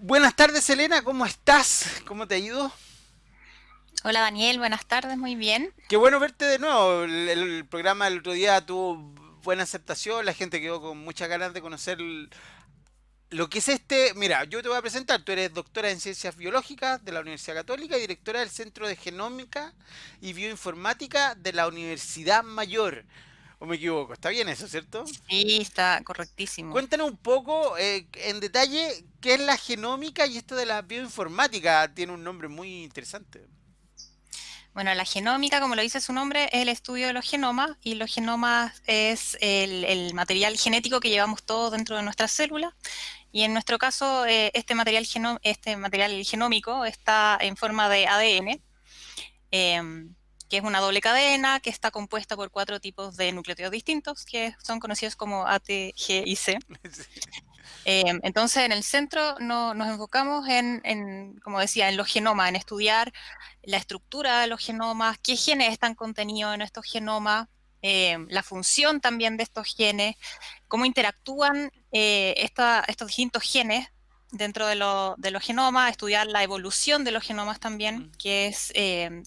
Buenas tardes, Elena, ¿cómo estás? ¿Cómo te ha ido? Hola Daniel, buenas tardes, muy bien. Qué bueno verte de nuevo. El programa del otro día tuvo buena aceptación, la gente quedó con muchas ganas de conocer lo que es este. Mira, yo te voy a presentar. Tú eres doctora en Ciencias Biológicas de la Universidad Católica y directora del Centro de Genómica y Bioinformática de la Universidad Mayor. ¿O me equivoco? Está bien eso, ¿cierto? Sí, está correctísimo. Cuéntanos un poco en detalle qué es la genómica y esto de la bioinformática. Tiene un nombre muy interesante. Bueno, la genómica, como lo dice su nombre, es el estudio de los genomas y los genomas es el material genético que llevamos todos dentro de nuestras células. Y en nuestro caso, este material genómico está en forma de ADN, que es una doble cadena que está compuesta por cuatro tipos de nucleótidos distintos que son conocidos como A, T, G y C. Entonces, en el centro nos enfocamos como decía, en los genomas, en estudiar la estructura de los genomas, qué genes están contenidos en estos genomas, la función también de estos genes, cómo interactúan estos distintos genes dentro de los genomas, estudiar la evolución de los genomas también, que es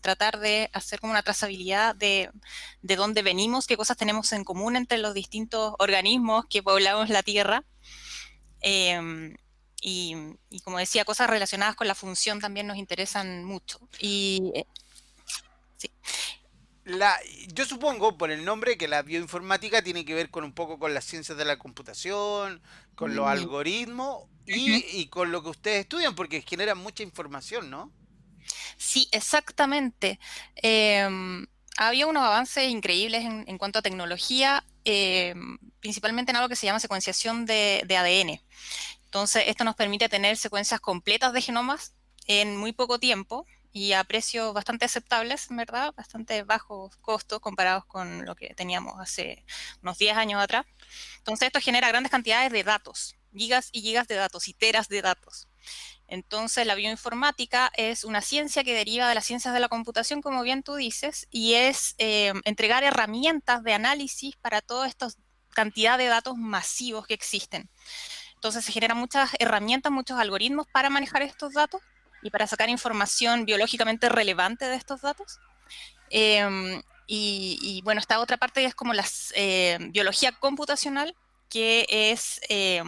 tratar de hacer como una trazabilidad de dónde venimos, qué cosas tenemos en común entre los distintos organismos que poblamos la Tierra. Eh, y como decía, cosas relacionadas con la función también nos interesan mucho. Sí. La, yo supongo por el nombre que la bioinformática tiene que ver con un poco con las ciencias de la computación, con los Mm, algoritmos ujú. y con lo que ustedes estudian, porque generan mucha información, ¿no? Sí, exactamente. Eh, Había unos avances increíbles en cuanto a tecnología, principalmente en algo que se llama secuenciación de ADN. Entonces, esto nos permite tener secuencias completas de genomas en muy poco tiempo y a precios bastante aceptables, ¿verdad? Bastante bajos costos comparados con lo que teníamos hace unos 10 años atrás. Entonces, esto genera grandes cantidades de datos, gigas y gigas de datos y teras de datos. Entonces, la bioinformática es una ciencia que deriva de las ciencias de la computación, como bien tú dices, y es entregar herramientas de análisis para toda esta cantidad de datos masivos que existen. Entonces se generan muchas herramientas, muchos algoritmos para manejar estos datos y para sacar información biológicamente relevante de estos datos. Bueno, esta otra parte es como la biología computacional, que es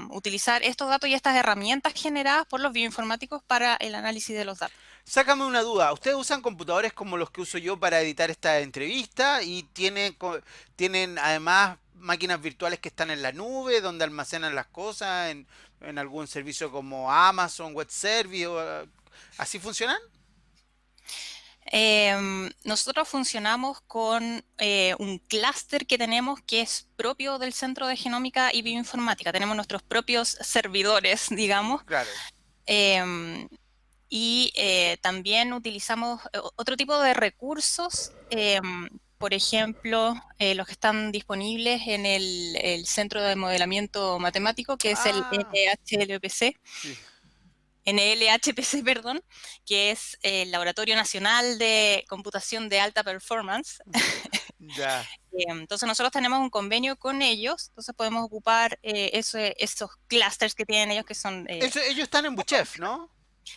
utilizar estos datos y estas herramientas generadas por los bioinformáticos para el análisis de los datos. Sácame una duda, ¿ustedes usan computadores como los que uso yo para editar esta entrevista y tienen además máquinas virtuales que están en la nube, donde almacenan las cosas en algún servicio como Amazon Web Service? ¿Así funcionan? Nosotros funcionamos con un clúster que tenemos que es propio del Centro de Genómica y Bioinformática. Tenemos nuestros propios servidores, digamos. Claro. Em, También utilizamos otro tipo de recursos, por ejemplo, los que están disponibles en el Centro de Modelamiento Matemático, que es el Ah, NHLPC, sí. NLHPC, perdón, que es el Laboratorio Nacional de Computación de Alta Performance. Ya. Entonces nosotros tenemos un convenio con ellos, entonces podemos ocupar esos clusters que tienen ellos que son... Ellos están en Buchef, ¿no?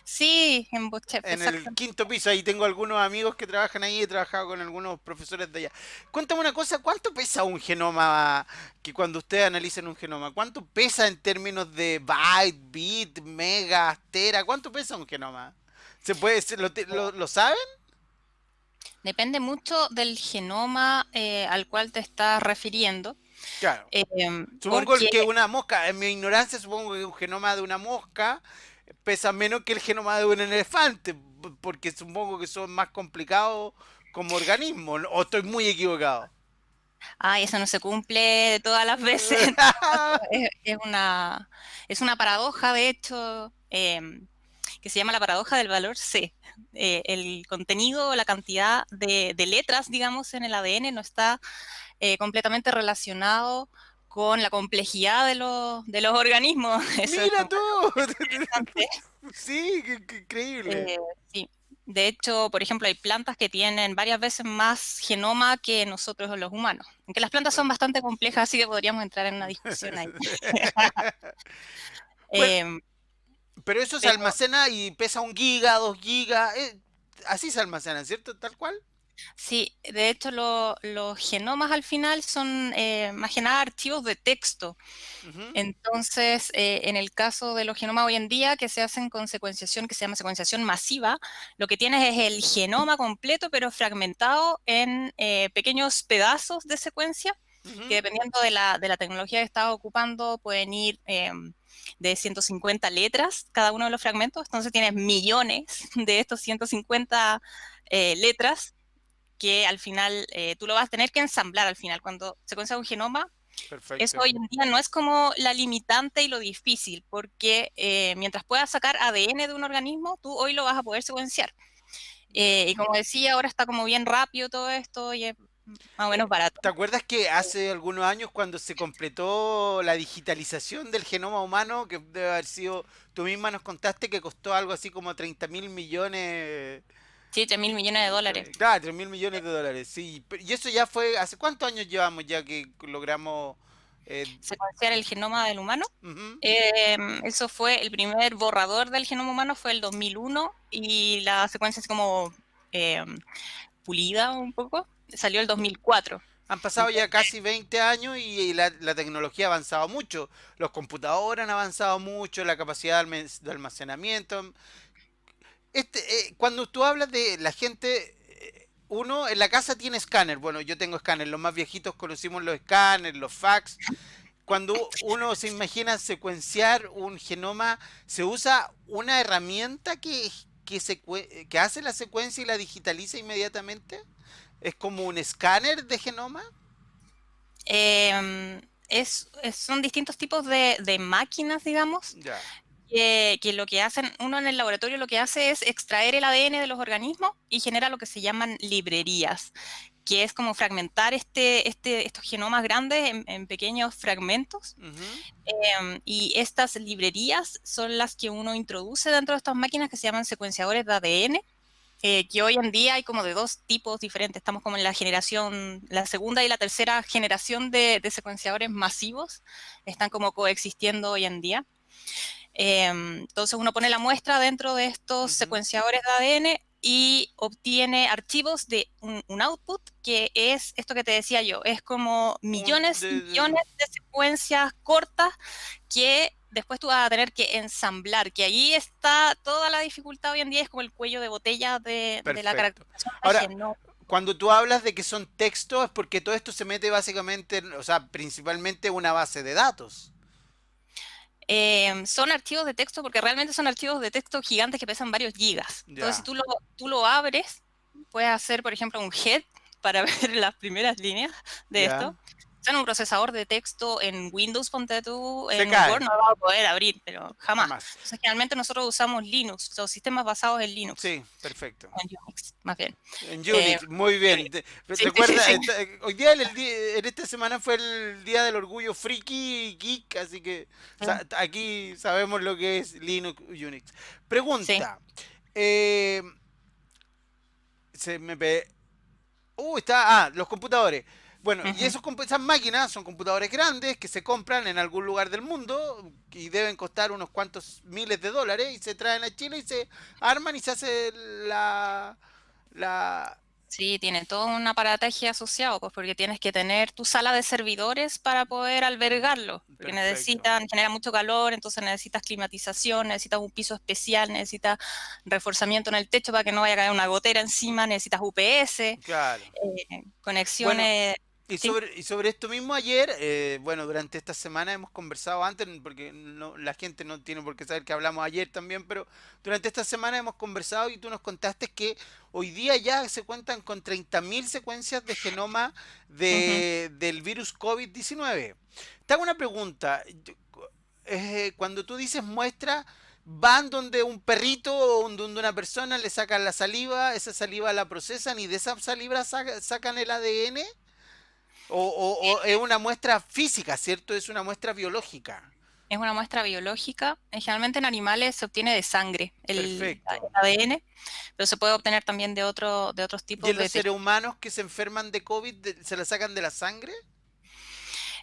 sí, en BotChef, En el exactamente. quinto piso, ahí tengo algunos amigos que trabajan ahí, he trabajado con algunos profesores de allá. Cuéntame una cosa, ¿cuánto pesa un genoma que cuando ustedes analicen un genoma? ¿Cuánto pesa en términos de byte, bit, megas, tera? ¿Cuánto pesa un genoma? ¿Se puede, lo saben? Depende mucho del genoma al cual te estás refiriendo, Claro. eh, Supongo porque que una mosca, en mi ignorancia, supongo que un genoma de una mosca pesa menos que el genoma de un elefante, porque supongo que son más complicados como organismos, ¿no? ¿O estoy muy equivocado? ay, eso no se cumple todas las veces. Es una paradoja, de hecho, que se llama la paradoja del valor C. El contenido, la cantidad de letras, digamos, en el ADN no está completamente relacionado con la complejidad de los organismos. Eso es Mira como tú. interesante. Sí, qué increíble. Sí. De hecho, por ejemplo, hay plantas que tienen varias veces más genoma que nosotros los humanos. Aunque las plantas son bastante complejas, así que podríamos entrar en una discusión ahí. Bueno, Eh, Pero eso se Pero almacena y pesa 1 giga, 2 gigas, así se almacena, ¿cierto? Tal cual. sí, de hecho los genomas al final son más que nada archivos de texto. Ujú, Entonces, en el caso de los genomas hoy en día, que se hacen con secuenciación, que se llama secuenciación masiva, lo que tienes es el genoma completo, pero fragmentado en pequeños pedazos de secuencia, que ujú. dependiendo de la tecnología que estás ocupando, pueden ir de 150 letras cada uno de los fragmentos. Entonces, tienes millones de estos 150 letras que al final tú lo vas a tener que ensamblar al final. Cuando secuencia un genoma, eso Perfecto. hoy en día no es como la limitante y lo difícil, porque mientras puedas sacar ADN de un organismo, tú hoy lo vas a poder secuenciar. Ya. Y como decía, ahora está como bien rápido todo esto y es más o menos barato. ¿Te acuerdas que hace algunos años cuando se completó la digitalización del genoma humano, que debe haber sido, tú misma nos contaste que costó algo así como 30.000 millones, Sí, 3.000 millones de dólares. claro, 3.000 millones de dólares, sí. Y eso ya fue, ¿hace cuántos años llevamos ya que logramos... eh, Secuenciar el genoma del humano. ujú, Eso fue, el primer borrador del genoma humano fue el 2001 y la secuencia es como eh, pulida un poco, salió el 2004. Han pasado ya Entonces, casi 20 años y la tecnología ha avanzado mucho. Los computadores han avanzado mucho, la capacidad de almacenamiento. Cuando tú hablas de la gente, uno en la casa tiene escáner. Bueno, yo tengo escáner. Los más viejitos conocimos los escáneres, los fax. Cuando uno se imagina secuenciar un genoma, se usa una herramienta que hace la secuencia y la digitaliza inmediatamente. Es como un escáner de genoma. son distintos tipos de máquinas, digamos, Ya. que lo que hacen, uno en el laboratorio lo que hace es extraer el ADN de los organismos y genera lo que se llaman librerías, que es como fragmentar estos genomas grandes en pequeños fragmentos. Ujú, Y estas librerías son las que uno introduce dentro de estas máquinas que se llaman secuenciadores de ADN, que hoy en día hay como de dos tipos diferentes. Estamos como en la generación, la segunda y la tercera generación de secuenciadores masivos. Están como coexistiendo hoy en día. Entonces uno pone la muestra dentro de estos ujú. secuenciadores de ADN y obtiene archivos de un output que es esto que te decía yo, es como Un, millones y millones de secuencias cortas que después tú vas a tener que ensamblar, que ahí está toda la dificultad hoy en día, es como el cuello de botella de la Perfecto. caracterización de Ahora, genoma. cuando tú hablas de que son textos, es porque todo esto se mete básicamente, o sea, principalmente en una base de datos. Son archivos de texto porque realmente son archivos de texto gigantes que pesan varios gigas. Entonces, si Ya. tú lo abres, puedes hacer, por ejemplo, un head para ver las primeras líneas de Ya. esto. En un procesador de texto en Windows, ponte tú, Se en un Word cae. no lo vas a poder abrir, pero jamás. Jamás. Entonces, generalmente nosotros usamos Linux, o sistemas basados en Linux, Sí, perfecto. o en Unix, más bien. En Eh, Unix, muy bien. sí, sí, sí, Recuerda, sí. hoy día, en esta semana fue el día del orgullo friki y geek, así que aquí sabemos lo que es Linux y Unix. Sí. Pregunta. eh, se me pe- está. Los computadores. Bueno, y Ujú. esas máquinas son computadores grandes que se compran en algún lugar del mundo y deben costar unos cuantos miles de dólares y se traen a Chile y se arman y se hace la... Sí, tiene todo un aparataje asociado, pues porque tienes que tener tu sala de servidores para poder albergarlo, porque Perfecto. genera mucho calor, entonces necesitas climatización, necesitas un piso especial, necesitas reforzamiento en el techo para que no vaya a caer una gotera encima, necesitas UPS, Claro. Bueno, conexiones, sí. y sobre esto mismo ayer, bueno, durante esta semana hemos conversado antes, porque la gente no tiene por qué saber que hablamos ayer también, pero durante esta semana hemos conversado y tú nos contaste que hoy día ya se cuentan con 30.000 secuencias de genoma Ujú. del virus COVID-19. Te hago una pregunta. Cuando tú dices muestra, van donde un perrito o donde una persona le sacan la saliva, esa saliva la procesan y de esa saliva sacan el ADN. O es una muestra física, ¿cierto? Es una muestra biológica. Es una muestra biológica, generalmente en animales se obtiene de sangre Perfecto. el ADN, pero se puede obtener también de otros ¿Y tipos en de los seres tejidos. humanos que se enferman de COVID se la sacan de la sangre?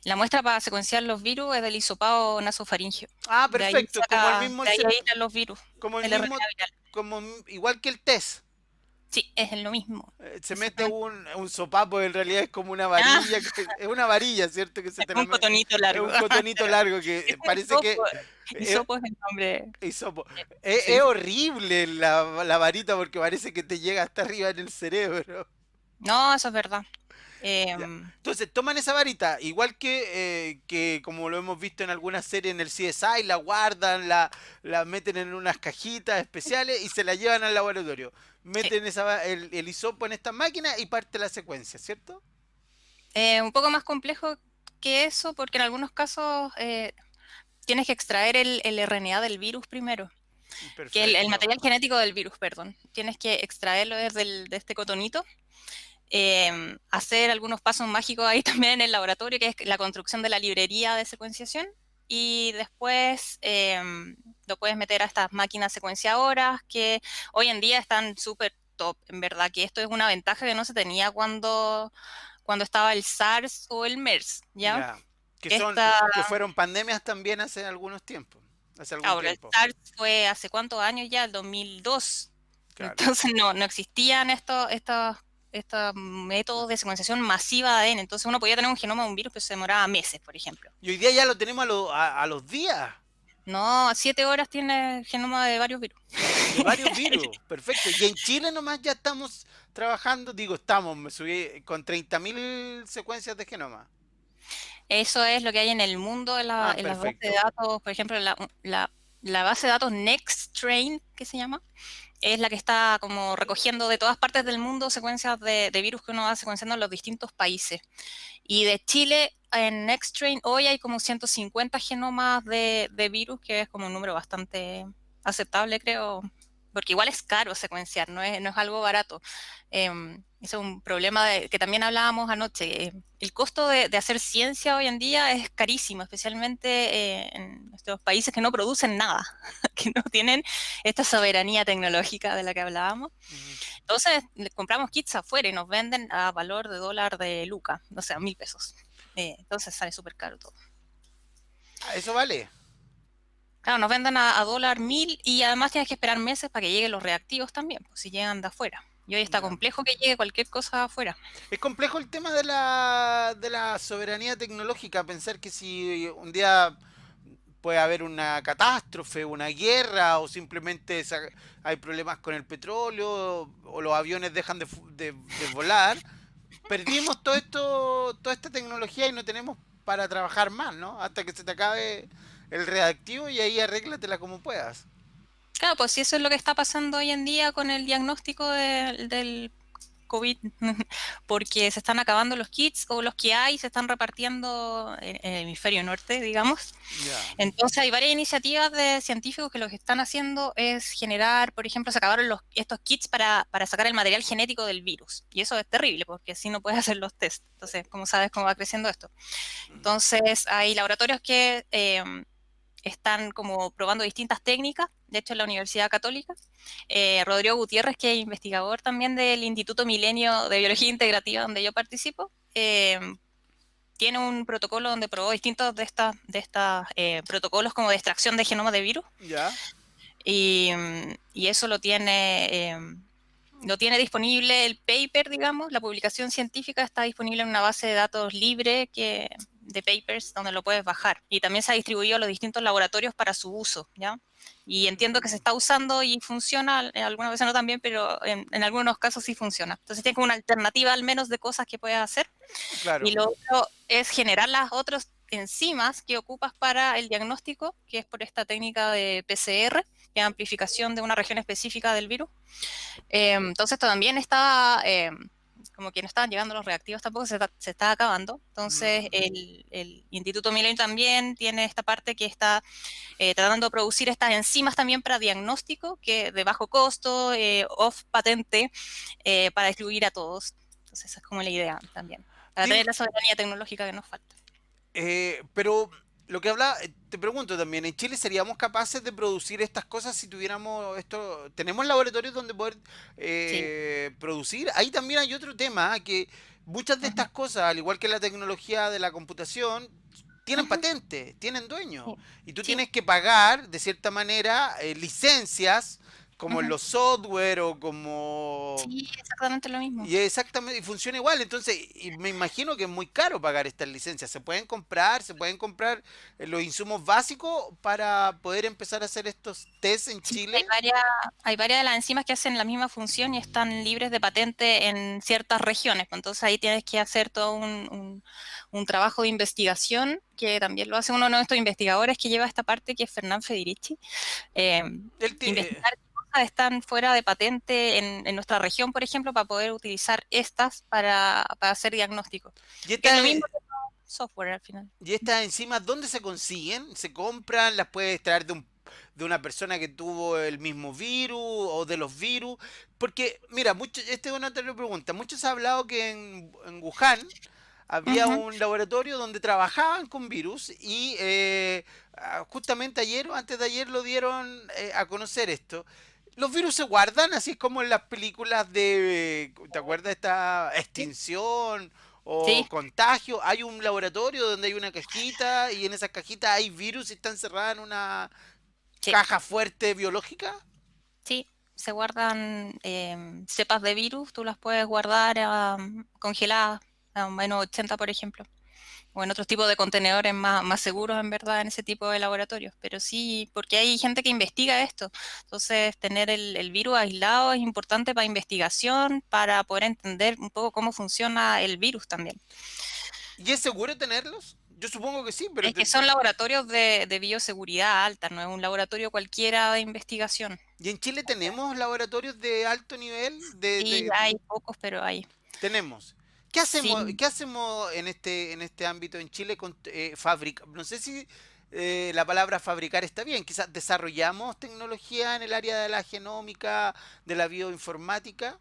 La muestra para secuenciar los virus es del hisopado nasofaringeo. Ah, De ahí perfecto, como el saca, mismo, de ahí aíslan los virus, como el el RNA mismo, viral. igual que el test. Sí, es lo mismo. Se mete Exactamente. un sopapo, en realidad es como una Ah, varilla, es una varilla, ¿cierto? Que se es te la un cotonito es largo. un cotonito largo Es que un parece hisopo. que es, Hisopo es el nombre. hisopo. Sí, Es sí. horrible la varita porque parece que te llega hasta arriba en el cerebro. No, eso es verdad. Ya. Em, Entonces toman esa varita, igual que como lo hemos visto en algunas series en el CSI, la guardan, la meten en unas cajitas especiales y se la llevan al laboratorio. sí. Meten el hisopo en esta máquina y parte la secuencia, ¿cierto? Un poco más complejo que eso, porque en algunos casos tienes que extraer el RNA del virus primero, que el Perfecto. material genético del virus, perdón. Tienes que extraerlo de este cotonito, hacer algunos pasos mágicos ahí también en el laboratorio, que es la construcción de la librería de secuenciación, y después lo puedes meter a estas máquinas secuenciadoras que hoy en día están súper top, en verdad, que esto es una ventaja que no se tenía cuando estaba el SARS o el MERS, ¿ya? Ya. Esta, Que fueron pandemias también hace algunos tiempos. Hace algún ahora, el tiempo. SARS fue hace cuántos años ya, el 2002. Claro. Entonces no existían estos métodos de secuenciación masiva de ADN. Entonces uno podía tener un genoma de un virus que se demoraba meses, por ejemplo. Y hoy día ya lo tenemos a los días. No, 7 horas tiene el genoma de varios virus. De varios virus. Perfecto. Y en Chile nomás ya estamos trabajando, digo, me subí con 30.000 secuencias de genoma. Eso es lo que hay en el mundo Ah, en las bases de perfecto. datos. Por ejemplo, la base de datos NextStrain, que se llama, es la que está como recogiendo de todas partes del mundo secuencias de virus que uno va secuenciando en los distintos países. Y de Chile, en NextStrain, hoy hay como 150 genomas de virus, que es como un número bastante aceptable, creo, porque igual es caro secuenciar, no es algo barato. Ese es un problema que también hablábamos anoche. El costo de hacer ciencia hoy en día es carísimo, especialmente en estos países que no producen nada, que no tienen esta soberanía tecnológica de la que hablábamos. Ujú. Entonces, compramos kits afuera y nos venden a valor de dólar de Luca, o sea, 1.000 pesos. Entonces sale súper caro todo. Ah, eso vale. Claro, nos venden a dólar 1.000 y además tienes que esperar meses para que lleguen los reactivos también, pues si llegan de afuera. Y hoy está Ya. complejo que llegue cualquier cosa de afuera. Es complejo el tema de la soberanía tecnológica. Pensar que si un día puede haber una catástrofe, una guerra o simplemente hay problemas con el petróleo o los aviones dejan de volar, perdimos toda esta tecnología y no tenemos para trabajar más, ¿no? Hasta que se te acabe el reactivo y ahí arréglatela como puedas. Claro, pues si eso es lo que está pasando hoy en día con el diagnóstico del COVID, porque se están acabando los kits o los que hay se están repartiendo en el hemisferio norte, digamos. Ya. Entonces hay varias iniciativas de científicos que lo que están haciendo es generar, por ejemplo, se acabaron estos kits para sacar el material genético del virus. Y eso es terrible porque así no puedes hacer los test. Entonces, ¿cómo sabes cómo va creciendo esto? Entonces hay laboratorios que están como probando distintas técnicas. De hecho, en la Universidad Católica, Rodrigo Gutiérrez, que es investigador también del Instituto Milenio de Biología Integrativa, donde yo participo, tiene un protocolo donde probó distintos de estas protocolos como de extracción de genoma de virus Ya. y eso lo tiene disponible el paper, digamos, la publicación científica está disponible en una base de datos libre de papers donde lo puedes bajar. Y también se ha distribuido a los distintos laboratorios para su uso, ¿ya? Y entiendo que se Perfecto. está usando y funciona, algunas veces no también, pero en algunos casos sí funciona. Entonces tiene como una alternativa al menos de cosas que puedes hacer. Y Claro. lo otro es generar las otras enzimas que ocupas para el diagnóstico, que es por esta técnica de PCR, que es amplificación de una región específica del virus. Entonces también estaba, como que no estaban llegando los reactivos tampoco, se está acabando. Entonces Mm. el Instituto Millennium también tiene esta parte que está tratando de producir estas enzimas también para diagnóstico, que de bajo costo, off patente, para distribuir a todos. Entonces esa es como la idea también, para Tim, tener la soberanía tecnológica que nos falta. pero lo que hablaba, te pregunto también, ¿en Chile seríamos capaces de producir estas cosas si tuviéramos esto? ¿Tenemos laboratorios donde poder Sí. producir? Ahí también hay otro tema, que muchas de Ujú, estas cosas, al igual que la tecnología de la computación, tienen ujú, patente, tienen dueño. sí, Y tú sí, tienes que pagar, de cierta manera, licencias, como en ujú. los software o como Sí, exactamente lo mismo. y exactamente, y funciona igual. Entonces, y me imagino que es muy caro pagar estas licencias. Se pueden comprar los insumos básicos para poder empezar a hacer estos tests en Sí, Chile. hay varias de las enzimas que hacen la misma función y están libres de patente en ciertas regiones, pues. Entonces ahí tienes que hacer todo un trabajo de investigación, que también lo hace uno de nuestros investigadores que lleva esta parte, que es Fernán Federici. eh, El ti- eh, Investigar qué cosas están fuera de patente en nuestra región, por ejemplo, para poder utilizar estas para hacer diagnósticos. y, Que es esta- lo mismo que software al final. y estas enzimas, ¿dónde se consiguen? ¿Se compran? ¿Las puedes traer de una persona que tuvo el mismo virus o de los virus? Porque, mira, esta es una otra pregunta. Muchos han hablado que en Wuhan había Ujú, un laboratorio donde trabajaban con virus y justamente ayer o antes de ayer lo dieron a conocer esto. Los virus se guardan, así es como en las películas de, ¿te acuerdas de esta sí, extinción o sí, contagio? Hay un laboratorio donde hay una cajita y en esa cajita hay virus y están encerradas en una sí. caja fuerte biológica. Sí, se guardan cepas de virus, tú las puedes guardar congeladas a -80, por ejemplo, o en otros tipos de contenedores más seguros, en verdad, en ese tipo de laboratorios. Pero sí, porque hay gente que investiga esto. Entonces, tener el virus aislado es importante para investigación, para poder entender un poco cómo funciona el virus también. ¿Y es seguro tenerlos? Yo supongo que sí, pero Es que son laboratorios de bioseguridad alta, no es un laboratorio cualquiera de investigación. ¿y en Chile tenemos laboratorios de alto nivel? Sí, hay pocos, pero hay. Tenemos. Sí. ¿Qué hacemos en este ámbito en Chile con fábrica? No sé si la palabra fabricar está bien. Quizás desarrollamos tecnología en el área de la genómica, de la bioinformática.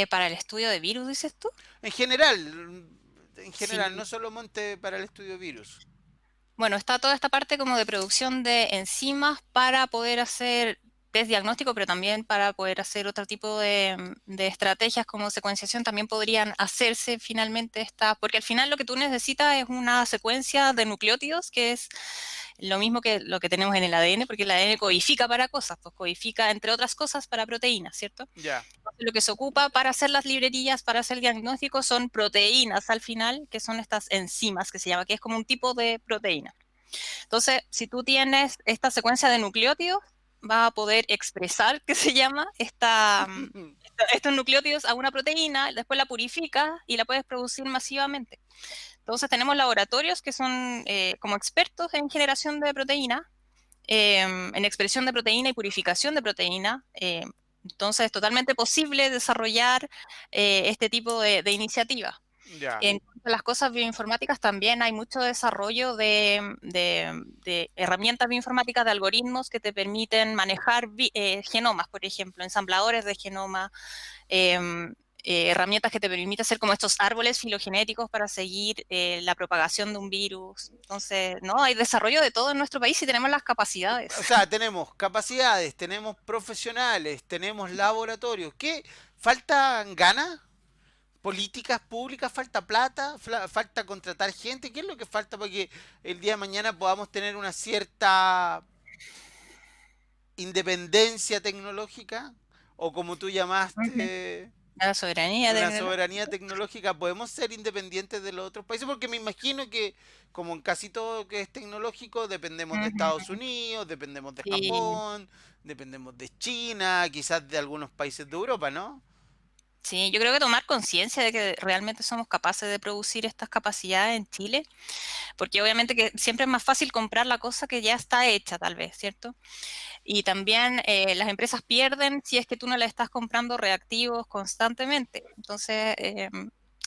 Para el estudio de virus, dices tú. En general, Sí. no solo monte para el estudio virus. Bueno, está toda esta parte como de producción de enzimas para poder hacer test diagnóstico, pero también para poder hacer otro tipo de estrategias como secuenciación, también podrían hacerse finalmente estas, porque al final lo que tú necesitas es una secuencia de nucleótidos, que es lo mismo que lo que tenemos en el ADN, porque el ADN codifica para cosas, pues codifica, entre otras cosas, para proteínas, ¿cierto? Ya, Lo que se ocupa para hacer las librerías, para hacer diagnósticos, son proteínas al final, que son estas enzimas que se llama, que es como un tipo de proteína. Entonces, si tú tienes esta secuencia de nucleótidos, vas a poder expresar, que se llama, estos nucleótidos a una proteína, después la purificas y la puedes producir masivamente. Entonces, tenemos laboratorios que son como expertos en generación de proteína, en expresión de proteína y purificación de proteína. Entonces, es totalmente posible desarrollar este tipo de iniciativas. ya, En cuanto a las cosas bioinformáticas, también hay mucho desarrollo de herramientas bioinformáticas, de algoritmos que te permiten manejar genomas, por ejemplo, ensambladores de genoma, em, herramientas que te permiten hacer como estos árboles filogenéticos para seguir la propagación de un virus. Entonces, no, hay desarrollo de todo en nuestro país y tenemos las capacidades. o sea, tenemos capacidades, tenemos profesionales, tenemos laboratorios. ¿Qué? ¿Faltan ganas? ¿Políticas públicas? ¿Falta plata? ¿Falta contratar gente? ¿Qué es lo que falta para que el día de mañana podamos tener una cierta independencia tecnológica? O como tú Ujú. llamaste, La soberanía una tecnológica. soberanía tecnológica. ¿Podemos ser independientes de los otros países? Porque me imagino que, como en casi todo que es tecnológico, dependemos de Estados Ujú. Unidos, dependemos de Sí. Japón, dependemos de China, quizás de algunos países de Europa, ¿no? Sí, yo creo que tomar conciencia de que realmente somos capaces de producir estas capacidades en Chile, porque obviamente que siempre es más fácil comprar la cosa que ya está hecha, tal vez, ¿cierto? Y también las empresas pierden si es que tú no le estás comprando reactivos constantemente. Entonces,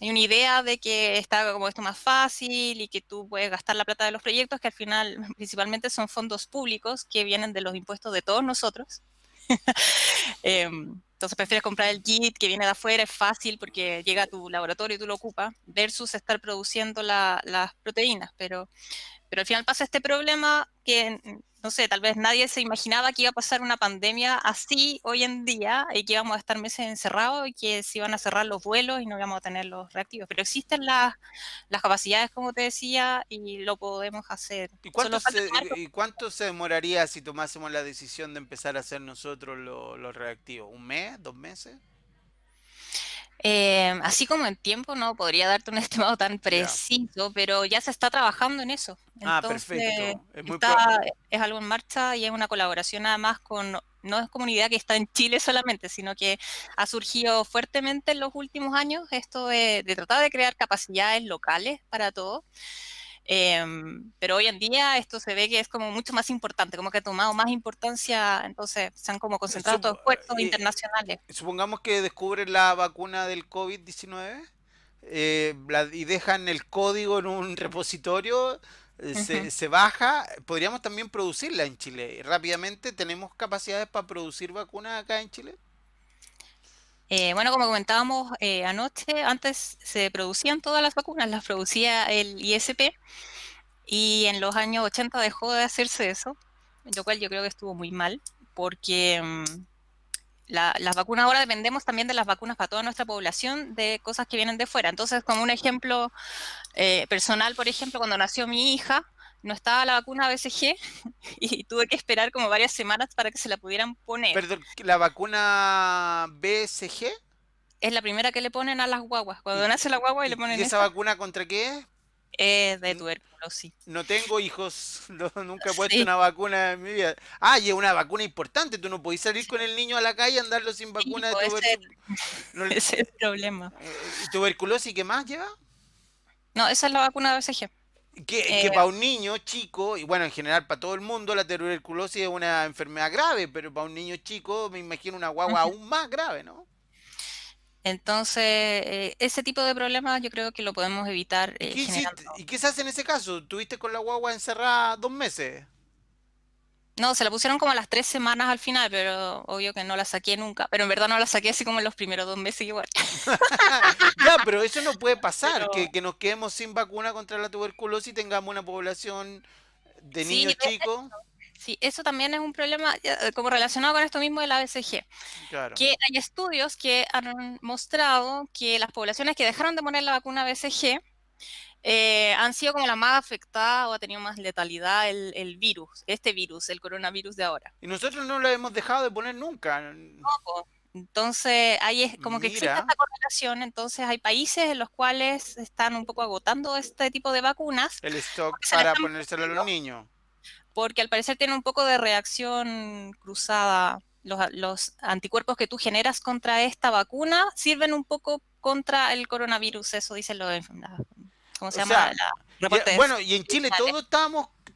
hay una idea de que está como esto más fácil y que tú puedes gastar la plata de los proyectos, que al final principalmente son fondos públicos que vienen de los impuestos de todos nosotros. Entonces prefieres comprar el kit que viene de afuera, es fácil porque llega a tu laboratorio y tú lo ocupas, versus estar produciendo las proteínas. Pero al final pasa este problema que, no sé, tal vez nadie se imaginaba que iba a pasar una pandemia así hoy en día y que íbamos a estar meses encerrados y que se iban a cerrar los vuelos y no íbamos a tener los reactivos. Pero existen las capacidades, como te decía, y lo podemos hacer. Solo falta tomar. ¿Y cuánto se demoraría si tomásemos la decisión de empezar a hacer nosotros los reactivos? ¿Un mes? ¿2 meses? Así como en tiempo no podría darte un estimado tan Ya. preciso, pero ya se está trabajando en eso. Ah, Entonces, perfecto. es algo en marcha y es una colaboración además con, no es como una idea que está en Chile solamente, sino que ha surgido fuertemente en los últimos años esto de tratar de crear capacidades locales para todo. Pero hoy en día esto se ve que es como mucho más importante, como que ha tomado más importancia, entonces se han como concentrado estos Sup- esfuerzos eh, internacionales. Supongamos que descubren la vacuna del COVID-19 y dejan el código en un repositorio, Ujú. se baja, podríamos también producirla en Chile. Rápidamente, ¿tenemos capacidades para producir vacunas acá en Chile? Bueno, como comentábamos anoche, antes se producían todas las vacunas, las producía el ISP y en los años 80 dejó de hacerse eso, lo cual yo creo que estuvo muy mal, porque las vacunas ahora dependemos también de las vacunas para toda nuestra población, de cosas que vienen de fuera. Entonces, como un ejemplo personal, por ejemplo, cuando nació mi hija, no estaba la vacuna BCG y tuve que esperar como varias semanas para que se la pudieran poner. Perdón, la vacuna BCG. Es la primera que le ponen a las guaguas. Cuando ¿Y, nace la guagua y le y ponen esa esa, vacuna contra qué es? es de N- tuberculosis. No tengo hijos, nunca he puesto Sí, una vacuna en mi vida. Ah, y es una vacuna importante, tú no podés salir con el niño a la calle y andarlo sin sí, vacuna de puede ser. tuberculosis. No, Ese es el problema. ¿y tuberculosis qué más lleva? No, esa es la vacuna de BCG. Que Eh, para un niño chico, y bueno, en general para todo el mundo, la tuberculosis es una enfermedad grave, pero para un niño chico me imagino una guagua Ujú. aún más grave, ¿no? Entonces, ese tipo de problemas yo creo que lo podemos evitar ¿Y qué generando. hiciste? ¿Y qué se hace en ese caso? ¿Tuviste con la guagua encerrada 2 meses? No, se la pusieron como a las 3 semanas al final, pero obvio que no la saqué nunca. Pero en verdad no la saqué así como en los primeros 2 meses igual. Ya, pero eso no puede pasar, Pero que nos quedemos sin vacuna contra la tuberculosis y tengamos una población de sí, niños chicos. sí, eso también es un problema como relacionado con esto mismo de la BCG. Claro. Que hay estudios que han mostrado que las poblaciones que dejaron de poner la vacuna BCG han sido como las más afectadas o ha tenido más letalidad el virus, este virus, el coronavirus de ahora. Y nosotros no lo hemos dejado de poner nunca. Ojo. Entonces, ahí es como que existe Mira, esta correlación, entonces hay países en los cuales están un poco agotando este tipo de vacunas el stock porque se le para están ponérselo a poniendo, los niños. porque al parecer tiene un poco de reacción cruzada. Los anticuerpos que tú generas contra esta vacuna sirven un poco contra el coronavirus, eso dicen ¿cómo se O llama? sea, La reportes bueno, y en Chile oficiales.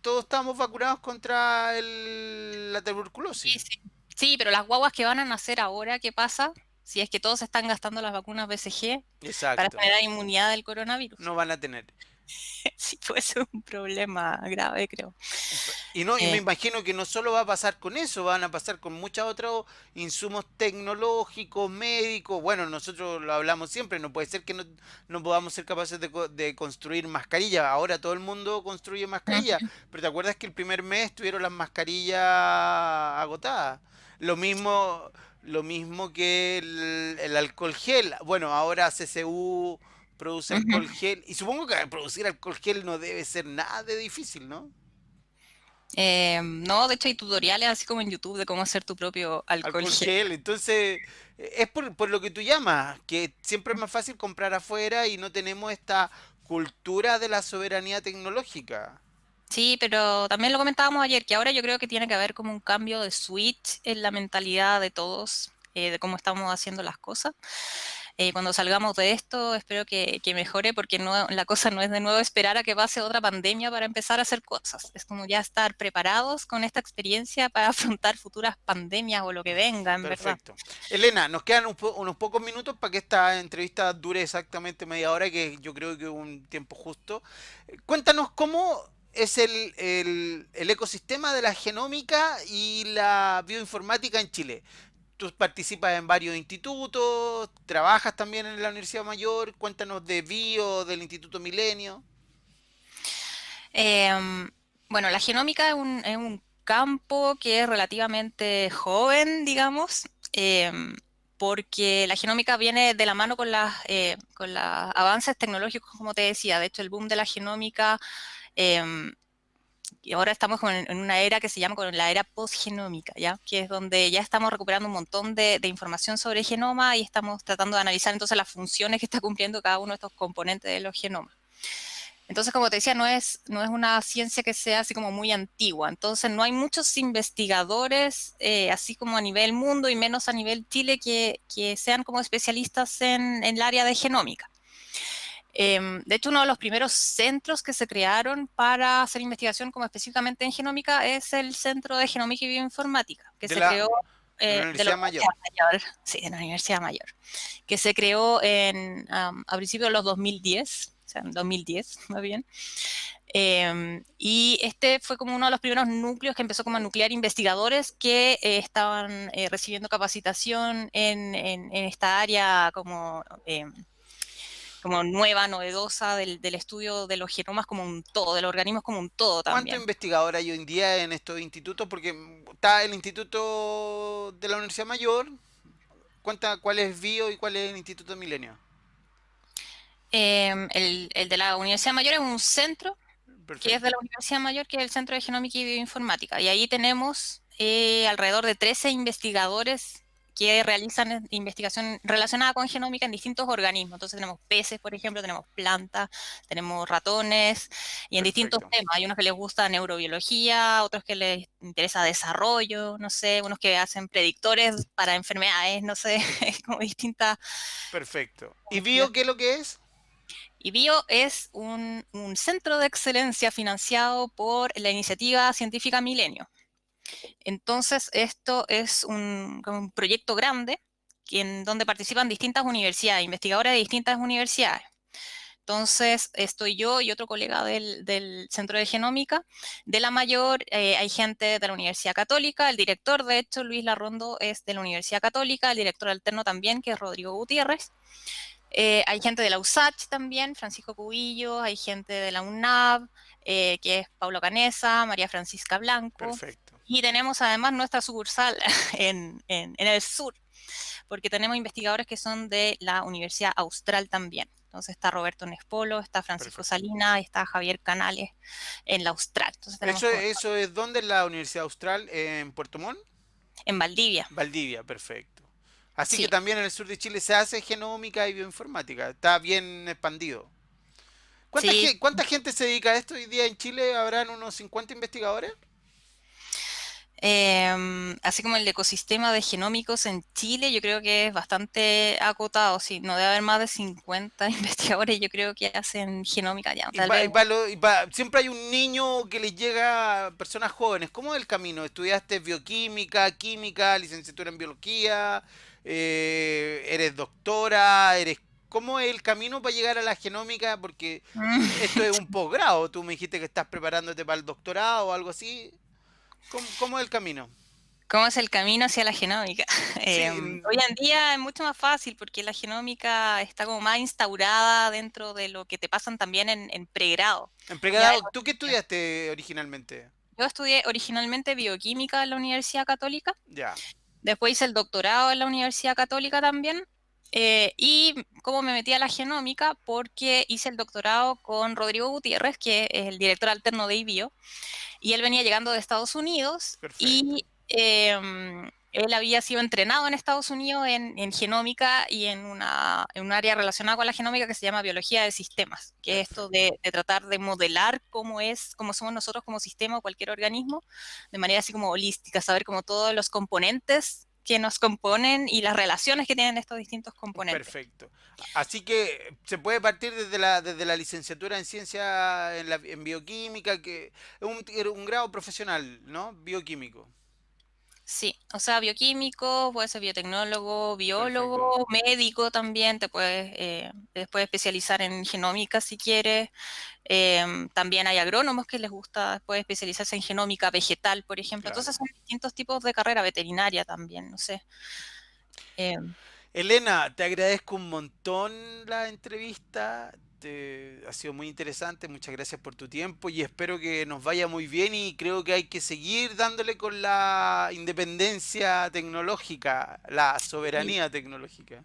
todos estamos vacunados contra la Sí, tuberculosis. sí. Sí, pero las guaguas que van a nacer ahora, ¿qué pasa? Si es que todos están gastando las vacunas BCG para Exacto. generar inmunidad del coronavirus. No van a tener. Sí, puede ser un problema grave, creo. Y no, y me Eh, imagino que no solo va a pasar con eso, van a pasar con muchos otros insumos tecnológicos, médicos. Bueno, nosotros lo hablamos siempre, no puede ser que no podamos ser capaces de construir mascarillas. Ahora todo el mundo construye mascarillas, ujú. pero ¿te acuerdas que el primer mes tuvieron las mascarillas agotadas? Lo mismo, lo mismo que el alcohol gel. Bueno, ahora CCU produce alcohol Ujú. gel y supongo que producir alcohol gel no debe ser nada de difícil, ¿no? No, de hecho hay tutoriales así como en YouTube de cómo hacer tu propio alcohol Alcohol gel. gel, entonces es por lo que tú llamas, que siempre es más fácil comprar afuera y no tenemos esta cultura de la soberanía tecnológica. Sí, pero también lo comentábamos ayer, que ahora yo creo que tiene que haber como un cambio de switch en la mentalidad de todos, de cómo estamos haciendo las cosas. Cuando salgamos de esto, espero que mejore, porque no, la cosa no es de nuevo esperar a que pase otra pandemia para empezar a hacer cosas. Es como ya estar preparados con esta experiencia para afrontar futuras pandemias o lo que venga, en verdad. Perfecto. Elena, nos quedan unos pocos minutos para que esta entrevista dure exactamente media hora, que yo creo que es un tiempo justo. Cuéntanos cómo es el ecosistema de la genómica y la bioinformática en Chile. Tú participas en varios institutos, trabajas también en la Universidad Mayor, cuéntanos de Bio, del Instituto Milenio. Em, bueno, la genómica es un campo que es relativamente joven, digamos, porque la genómica viene de la mano con los avances tecnológicos, como te decía. De hecho, el boom de la genómica, em, y ahora estamos en una era que se llama con la era postgenómica, ¿ya? Que es donde ya estamos recuperando un montón de información sobre el genoma y estamos tratando de analizar entonces las funciones que está cumpliendo cada uno de estos componentes de los genomas. Entonces, como te decía, no es una ciencia que sea así como muy antigua. Entonces, no hay muchos investigadores, así como a nivel mundo y menos a nivel Chile, que sean como especialistas en el área de genómica. De hecho, uno de los primeros centros que se crearon para hacer investigación como específicamente en genómica es el Centro de Genómica y Bioinformática, que De se la, creó de la de la Universidad Universidad Mayor. Mayor, sí, de la Universidad Mayor, que se creó a principios de los 2010, o sea, en 2010 más bien. Y este fue como uno de los primeros núcleos que empezó como a nuclear investigadores que estaban recibiendo capacitación en esta área como nueva, novedosa del estudio de los genomas como un todo, del organismo como un todo ¿Cuántos también. investigadores hay hoy en día en estos institutos? Porque está el Instituto de la Universidad Mayor. ¿Cuál es Bio y cuál es el Instituto Milenio? El de la Universidad Mayor es un centro que es de Perfecto. la Universidad Mayor, que es el Centro de Genómica y Bioinformática. Y ahí tenemos alrededor de 13 investigadores que realizan investigación relacionada con genómica en distintos organismos. Entonces tenemos peces, por ejemplo, tenemos plantas, tenemos ratones, y en distintos Perfecto. temas. Hay unos que les gusta neurobiología, otros que les interesa desarrollo, no sé, unos que hacen predictores para enfermedades, no sé, como distintas Perfecto. ¿Y Bio qué es investigaciones. lo que es? Y BIO es un centro de excelencia financiado por la iniciativa científica Milenio. Entonces, esto es como un proyecto grande en donde participan distintas universidades, investigadores de distintas universidades. Entonces, estoy yo y otro colega del Centro de Genómica. De la Mayor hay gente de la Universidad Católica, el director, de hecho, Luis Larrondo, es de la Universidad Católica, el director alterno también, que es Rodrigo Gutiérrez. Hay gente de la USACH también, Francisco Cubillo, hay gente de la UNAV, que es Pablo Canesa, María Francisca Blanco, Perfecto. y tenemos además nuestra sucursal en el sur, porque tenemos investigadores que son de la Universidad Austral también. Entonces está Roberto Nespolo, está Francisco Perfecto. Salina, está Javier Canales en la Austral. Entonces tenemos como ¿Eso es dónde? ¿En la Universidad Austral? ¿En Puerto Montt? en Valdivia. Valdivia, perfecto. Así que Sí, también en el sur de Chile se hace genómica y bioinformática. Está bien expandido. sí. ¿Cuánta gente se dedica a esto hoy día en Chile? ¿Habrán unos 50 investigadores? Así como el ecosistema de genómicos en Chile, yo creo que es bastante acotado, sí, no debe haber más de 50 investigadores, yo creo que hacen genómica ya, tal vez. Siempre hay un niño que les llega a personas jóvenes. ¿Cómo es el camino? ¿Estudiaste bioquímica, química, licenciatura en biología? ¿Eres doctora? ¿Cómo es el camino para llegar a la genómica? Porque esto es un posgrado. Tú me dijiste que estás preparándote para el doctorado o algo así. ¿Cómo es el camino? ¿Cómo es el camino hacia la genómica? Sí, Hoy en día es mucho más fácil porque la genómica está como más instaurada dentro de lo que te pasan también en pregrado. Ya empleado, ¿tú qué estudiaste originalmente? yo estudié originalmente bioquímica en la Universidad Católica. Ya, Después hice el doctorado en la Universidad Católica también. Y cómo me metí a la genómica, porque hice el doctorado con Rodrigo Gutiérrez, que es el director alterno de IBIO, y él venía llegando de Estados Unidos perfecto. y él había sido entrenado en Estados Unidos en genómica y en un área relacionada con la genómica que se llama biología de sistemas, que es esto Perfecto. de tratar de modelar cómo somos nosotros como sistema o cualquier organismo, de manera así como holística, saber como todos los componentes que nos componen y las relaciones que tienen estos distintos componentes. Perfecto. Así que se puede partir desde la licenciatura en ciencia en bioquímica, que es un grado profesional, ¿no? Bioquímico. Sí, o sea, bioquímico, puede ser biotecnólogo, Perfecto. biólogo, médico también, te puedes especializar en genómica si quieres. También hay agrónomos que les gusta después especializarse en genómica vegetal, por ejemplo. Claro. Entonces son distintos tipos de carrera veterinaria también, no sé. Em, Elena, te agradezco un montón la entrevista. Ha sido muy interesante, muchas gracias por tu tiempo y espero que nos vaya muy bien y creo que hay que seguir dándole con la independencia tecnológica, la Y soberanía tecnológica.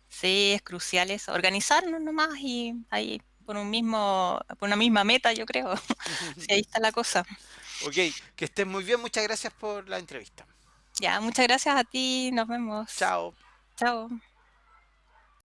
sí, es crucial eso, organizarnos nomás y ahí por una misma meta, yo creo. Sí, ahí está la cosa. Ok, que estés muy bien, muchas gracias por la entrevista. Ya, muchas gracias a ti, nos vemos. Chao. Chao.